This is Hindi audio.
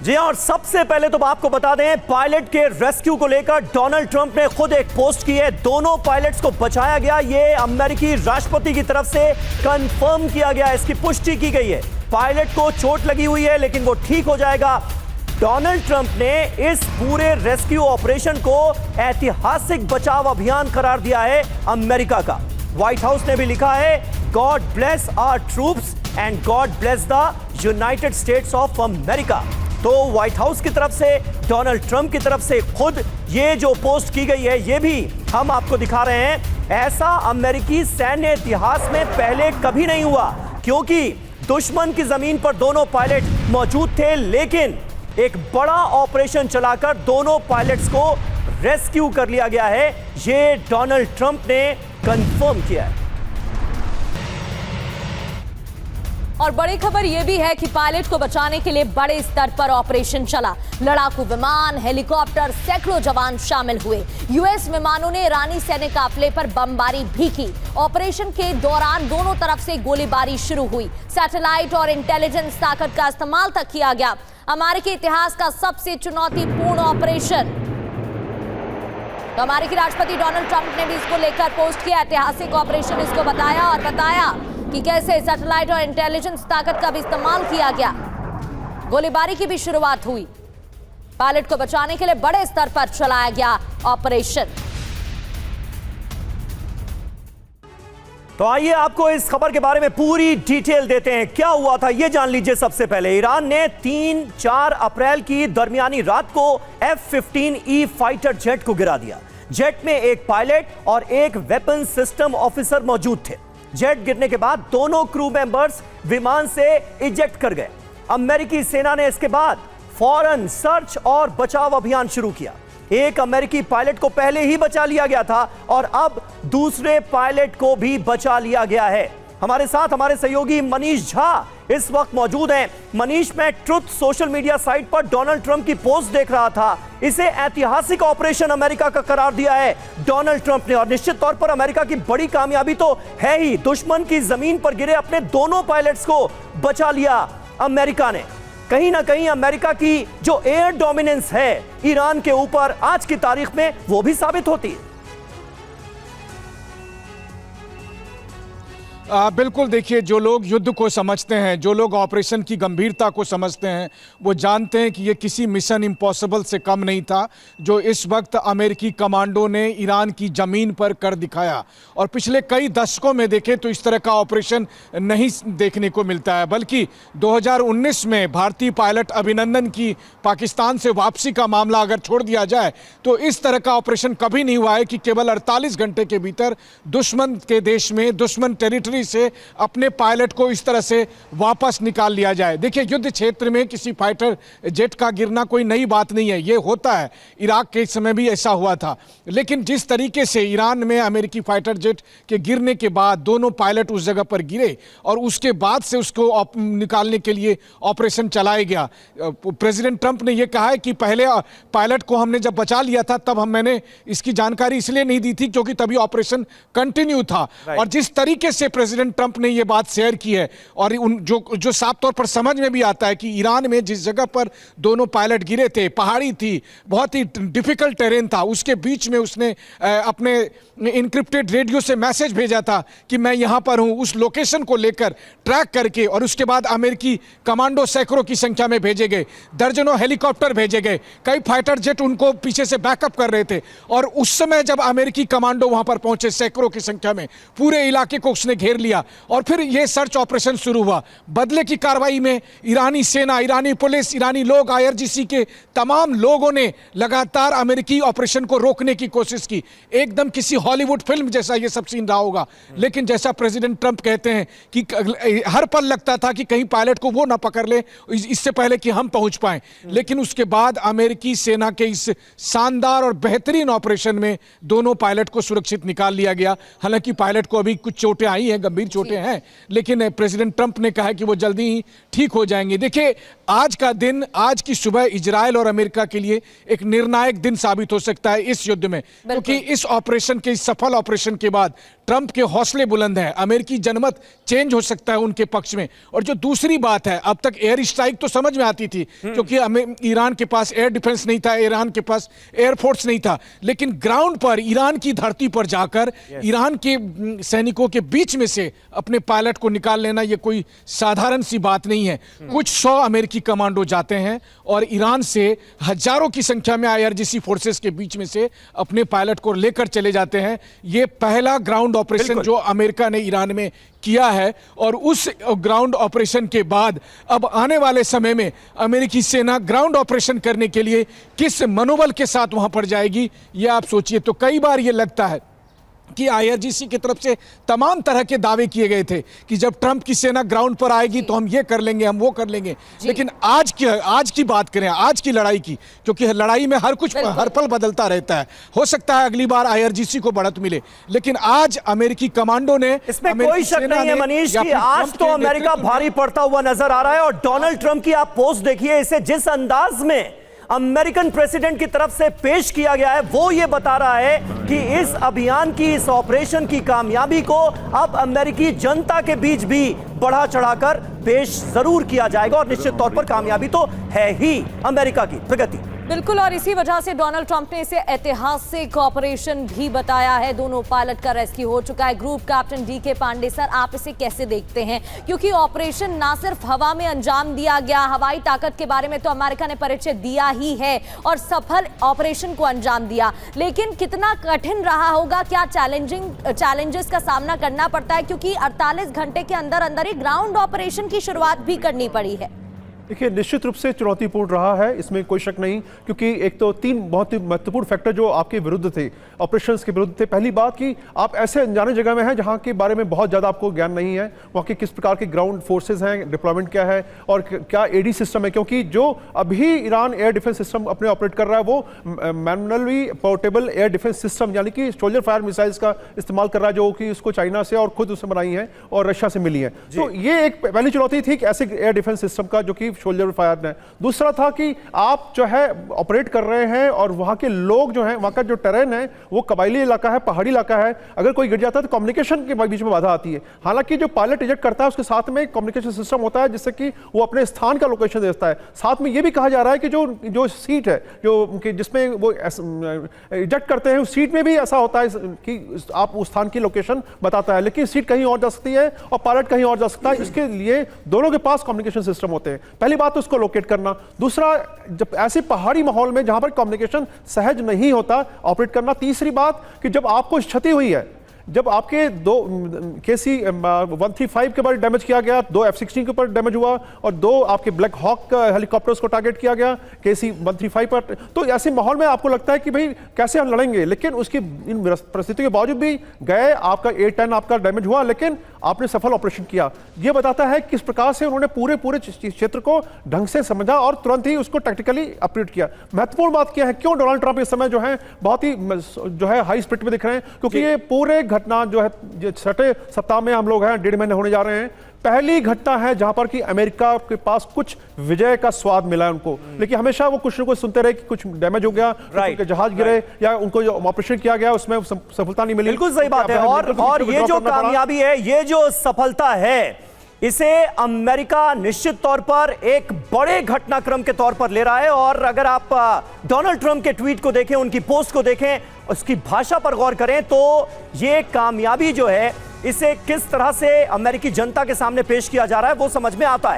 जी और सबसे पहले तो आपको बता दें, पायलट के रेस्क्यू को लेकर डोनाल्ड ट्रंप ने खुद एक पोस्ट की है। दोनों पायलट्स को बचाया गया, ये अमेरिकी राष्ट्रपति की तरफ से कंफर्म किया गया, इसकी पुष्टि की गई है। पायलट को चोट लगी हुई है लेकिन वो ठीक हो जाएगा। डोनाल्ड ट्रंप ने इस पूरे रेस्क्यू ऑपरेशन को ऐतिहासिक बचाव अभियान करार दिया है अमेरिका का। व्हाइट हाउस ने भी लिखा है, God bless our troops and God bless the United States of America. तो व्हाइट हाउस की तरफ से, डोनाल्ड ट्रंप की तरफ से खुद ये जो पोस्ट की गई है, ये भी हम आपको दिखा रहे हैं। ऐसा अमेरिकी सैन्य इतिहास में पहले कभी नहीं हुआ, क्योंकि दुश्मन की जमीन पर दोनों पायलट मौजूद थे, लेकिन एक बड़ा ऑपरेशन चलाकर दोनों पायलट्स को रेस्क्यू कर लिया गया है। ये डोनाल्ड ट्रंप ने कंफर्म किया है। और बड़ी खबर यह भी है कि पायलट को बचाने के लिए बड़े स्तर पर ऑपरेशन चला। लड़ाकू विमान, हेलीकॉप्टर, सैकड़ों जवान शामिल हुए। यूएस विमानों ने ईरानी सैन्य काफिले पर बमबारी भी की। ऑपरेशन के दौरान दोनों तरफ से गोलीबारी शुरू हुई। सैटेलाइट और इंटेलिजेंस ताकत का इस्तेमाल तक किया गया। अमेरिकी इतिहास का सबसे चुनौतीपूर्ण ऑपरेशन। तो अमेरिकी राष्ट्रपति डोनाल्ड ट्रंप ने भी इसको लेकर पोस्ट किया। ऐतिहासिक ऑपरेशन इसको बताया और बताया कि कैसे सैटेलाइट और इंटेलिजेंस ताकत का भी इस्तेमाल किया गया। गोलीबारी की भी शुरुआत हुई। पायलट को बचाने के लिए बड़े स्तर पर चलाया गया ऑपरेशन। तो आइए आपको इस खबर के बारे में पूरी डिटेल देते हैं। क्या हुआ था ये जान लीजिए। सबसे पहले ईरान ने 3-4 अप्रैल की दरमियानी रात को F-15E फाइटर जेट को गिरा दिया। जेट में एक पायलट और एक वेपन सिस्टम ऑफिसर मौजूद थे। जेट गिरने के बाद दोनों क्रू मेंबर्स विमान से इजेक्ट कर गए। अमेरिकी सेना ने इसके बाद फौरन सर्च और बचाव अभियान शुरू किया। एक अमेरिकी पायलट को पहले ही बचा लिया गया था और अब दूसरे पायलट को भी बचा लिया गया है। हमारे साथ हमारे सहयोगी मनीष झा इस वक्त मौजूद हैं। मनीष, मैं ट्रुथ सोशल मीडिया साइट पर डोनाल्ड ट्रंप की पोस्ट देख रहा था। इसे ऐतिहासिक ऑपरेशन अमेरिका का करार दिया है डोनाल्ड ट्रंप ने, और निश्चित तौर पर अमेरिका की बड़ी कामयाबी तो है ही। दुश्मन की जमीन पर गिरे अपने दोनों पायलट्स को बचा लिया अमेरिका ने। कहीं ना कहीं अमेरिका की जो एयर डोमिनेंस है ईरान के ऊपर आज की तारीख में, वो भी साबित होती है। बिल्कुल, देखिए, जो लोग युद्ध को समझते हैं, जो लोग ऑपरेशन की गंभीरता को समझते हैं, वो जानते हैं कि ये किसी मिशन इम्पॉसिबल से कम नहीं था जो इस वक्त अमेरिकी कमांडो ने ईरान की ज़मीन पर कर दिखाया। और पिछले कई दशकों में देखें तो इस तरह का ऑपरेशन नहीं देखने को मिलता है। बल्कि 2019 में भारतीय पायलट अभिनंदन की पाकिस्तान से वापसी का मामला अगर छोड़ दिया जाए तो इस तरह का ऑपरेशन कभी नहीं हुआ है कि केवल 48 घंटे के भीतर दुश्मन के देश में, दुश्मन टेरिटरी से अपने पायलट को इस तरह से वापस निकाल लिया जाए। देखिए, युद्ध क्षेत्र में किसी फाइटर जेट का गिरना कोई नई बात नहीं है, ये होता है। इराक के समय भी ऐसा हुआ था। लेकिन जिस तरीके से ईरान में अमेरिकी फाइटर जेट के गिरने के बाद दोनों पायलट उस जगह पर गिरे और उसके बाद से उसको निकालने के लिए ऑपरेशन चलाया गया। प्रेसिडेंट ट्रंप ने यह कहा है कि पहले पायलट को हमने जब बचा लिया था तब मैंने इसकी जानकारी इसलिए नहीं दी थी क्योंकि तभी ऑपरेशन कंटिन्यू था। और जिस तरीके से प्रेसिडेंट ट्रंप ने यह बात शेयर की है और जो साफ तौर पर समझ में भी आता है कि ईरान में जिस जगह पर दोनों पायलट गिरे थे, पहाड़ी थी, बहुत ही डिफिकल्ट टेरेन था, उसके बीच में उसने अपने इनक्रिप्टेड रेडियो से मैसेज भेजा था कि मैं यहां पर हूं। उस लोकेशन को लेकर ट्रैक करके और उसके बाद अमेरिकी कमांडो सैकड़ों की संख्या में भेजे गए, दर्जनों हेलीकॉप्टर भेजे गए, कई फाइटर जेट उनको पीछे से बैकअप कर रहे थे। और उस समय जब अमेरिकी कमांडो वहां पर पहुंचे सैकड़ों की संख्या में, पूरे इलाके को उसने घेर लिया और फिर यह सर्च ऑपरेशन शुरू हुआ। बदले की कार्रवाई में ईरानी सेना, ईरानी पुलिस, ईरानी लोग, IRGC के तमाम लोगों ने लगातार अमेरिकी ऑपरेशन को रोकने की कोशिश की। एकदम किसी हॉलीवुड फिल्म जैसा यह सब सीन रहा होगा। लेकिन जैसा प्रेसिडेंट ट्रंप कहते हैं कि हर पल लगता था कि कहीं पायलट को वो ना पकड़ ले इससे पहले कि हम पहुंच पाएं। लेकिन उसके बाद अमेरिकी सेना के इस शानदार और बेहतरीन ऑपरेशन में दोनों पायलट को सुरक्षित निकाल लिया गया। हालांकि पायलट को अभी कुछ चोटें आई हैं गंभीर चोटें हैं, लेकिन प्रेसिडेंट ट्रंप ने कहा है कि वो जल्दी ही ठीक हो जाएंगे। देखिए, आज का दिन, आज की सुबह इजराइल और अमेरिका के लिए एक निर्णायक दिन साबित हो सकता है इस युद्ध में, क्योंकि इस ऑपरेशन के, इस सफल ऑपरेशन के बाद ट्रंप के हौसले बुलंद हैं, अमेरिकी जनमत चेंज हो सकता है उनके पक्ष में। और जो दूसरी बात है, अब तक एयर स्ट्राइक तो समझ में आती थी क्योंकि ईरान के पास एयर डिफेंस नहीं था, ईरान के पास एयरफोर्स नहीं था, लेकिन ग्राउंड पर, ईरान की धरती पर जाकर ईरान के सैनिकों के बीच में से अपने पायलट को निकाल लेना, यह कोई साधारण सी बात नहीं है। कुछ 100 अमेरिकी कमांडो जाते हैं और ईरान से हजारों की संख्या में आईआरजीसी फोर्सेस के बीच में से अपने पायलट को लेकर चले जाते हैं। यह पहला ग्राउंड ऑपरेशन जो अमेरिका ने ईरान में किया है, और उस ग्राउंड ऑपरेशन के बाद अब आने वाले समय में अमेरिकी सेना ग्राउंड ऑपरेशन करने के लिए किस मनोबल के साथ वहां पर जाएगी, यह आप सोचिए। तो कई बार यह लगता है कि आईआरजीसी की तरफ से तमाम तरह के दावे किए गए थे कि जब ट्रंप की सेना ग्राउंड पर आएगी तो हम ये कर लेंगे, हम वो कर लेंगे, लेकिन आज की बात करें, आज की लड़ाई की, क्योंकि लड़ाई में हर कुछ हर पल बदलता रहता है, हो सकता है अगली बार आईआरजीसी को बढ़त मिले, लेकिन आज अमेरिकी कमांडो ने, इसमें कोई शक नहीं है मनीष कि आज तो अमेरिका भारी पड़ता हुआ नजर आ रहा है। और डोनाल्ड ट्रंप की आप पोस्ट देखिए, इसे जिस अंदाज में अमेरिकन प्रेसिडेंट की तरफ से पेश किया गया है, वो ये बता रहा है कि इस अभियान की, इस ऑपरेशन की कामयाबी को अब अमेरिकी जनता के बीच भी बढ़ा चढ़ाकर पेश जरूर किया जाएगा। और निश्चित तौर पर कामयाबी तो है ही अमेरिका की प्रगति। बिल्कुल, और इसी वजह से डोनाल्ड ट्रंप ने इसे ऐतिहासिक ऑपरेशन भी बताया है। दोनों पायलट का रेस्क्यू हो चुका है। Group captain DK Pandey sir, आप इसे कैसे देखते हैं? क्योंकि ऑपरेशन ना सिर्फ हवा में अंजाम दिया गया, हवाई ताकत के बारे में तो अमेरिका ने परिचय दिया ही है और सफल ऑपरेशन को अंजाम दिया, लेकिन कितना कठिन रहा होगा, क्या चैलेंजेस का सामना करना पड़ता है, क्योंकि 48 घंटे के अंदर अंदर ही ग्राउंड ऑपरेशन की शुरुआत भी करनी पड़ी है। देखिए, निश्चित रूप से चुनौतीपूर्ण रहा है, इसमें कोई शक नहीं, क्योंकि एक तो 3 बहुत ही महत्वपूर्ण फैक्टर जो आपके विरुद्ध थे, ऑपरेशंस के विरुद्ध थे। पहली बात कि आप ऐसे अनजाने जगह में हैं जहां के बारे में बहुत ज़्यादा आपको ज्ञान नहीं है, वहाँ के किस प्रकार के ग्राउंड फोर्सेज हैं, डिप्लॉयमेंट क्या है और क्या एडी सिस्टम है, क्योंकि जो अभी ईरान एयर डिफेंस सिस्टम अपने ऑपरेट कर रहा है वो manually portable air defence system यानी कि सोल्जर फायर मिसाइल्स का इस्तेमाल कर रहा है, जो कि उसको चाइना से और खुद उससे बनाई है और रशिया से मिली है। तो ये एक पहली चुनौती थी कि ऐसे एयर डिफेंस सिस्टम का जो कि सोल्जर फायर ने। दूसरा था कि आप जो है ऑपरेट कर रहे हैं और वहां के लोग जो हैं, वहां का जो टेरेन है वो कबायली इलाका है, पहाड़ी इलाका है, अगर कोई गिर जाता है तो कम्युनिकेशन के बीच में बाधा आती है। हालांकि जो पायलट इजेक्ट करता है उसके साथ में कम्युनिकेशन सिस्टम होता है जिससे कि वो अपने स्थान का लोकेशन देता है। साथ में ये भी कहा जा रहा है कि जो सीट है जो जिसमें वो इजेक्ट करते हैं, उस सीट में भी ऐसा होता है कि आप उस स्थान की लोकेशन बताता है, लेकिन सीट कहीं और जा सकती है और पायलट कहीं और जा सकता है। इसके लिए दोनों के पास कम्युनिकेशन सिस्टम होते हैं। पहली बात तो उसको लोकेट करना, दूसरा जब ऐसे पहाड़ी माहौल में जहां पर कम्युनिकेशन सहज नहीं होता ऑपरेट करना, तीसरी बात कि जब आपको क्षति हुई है, जब आपके 2 KC-135 के ऊपर डैमेज किया गया, 2 F-16 के ऊपर डैमेज हुआ और 2 आपके ब्लैक हॉक हेलीकॉप्टर्स को टारगेट किया गया KC-135 पर, तो ऐसे माहौल में आपको लगता है कि भाई कैसे हम लड़ेंगे, लेकिन उसकी इन परिस्थितियों के बावजूद भी गए, आपका A-10 आपका डैमेज हुआ, लेकिन आपने सफल ऑपरेशन किया। यह बताता है किस प्रकार से उन्होंने पूरे क्षेत्र को ढंग से समझा और तुरंत ही उसको टैक्टिकली ऑपरेट किया। महत्वपूर्ण बात क्या है, क्यों डोनाल्ड ट्रंप इस समय जो है बहुत ही जो है हाई स्पिरिट में दिख रहे हैं, क्योंकि ये पूरे घटना जो है छठे सप्ताह में हम लोग हैं, 1.5 महीने होने जा रहे हैं, पहली घटना है जहां पर कि अमेरिका के पास कुछ विजय का स्वाद मिला है उनको, लेकिन हमेशा वो कुछ न कुछ सुनते रहे कि कुछ डैमेज हो गया, उनके जहाज गिरे या उनको जो ऑपरेशन किया गया उसमें सफलता नहीं मिली। बिल्कुल सही बात है। और ये जो कामयाबी है, ये जो सफलता है, इसे अमेरिका निश्चित तौर पर एक बड़े घटनाक्रम के तौर पर ले रहा है। और अगर आप डोनाल्ड ट्रंप के ट्वीट को देखें, उनकी पोस्ट को देखें, उसकी भाषा पर गौर करें, तो ये कामयाबी जो है इसे किस तरह से अमेरिकी जनता के सामने पेश किया जा रहा है वो समझ में आता है।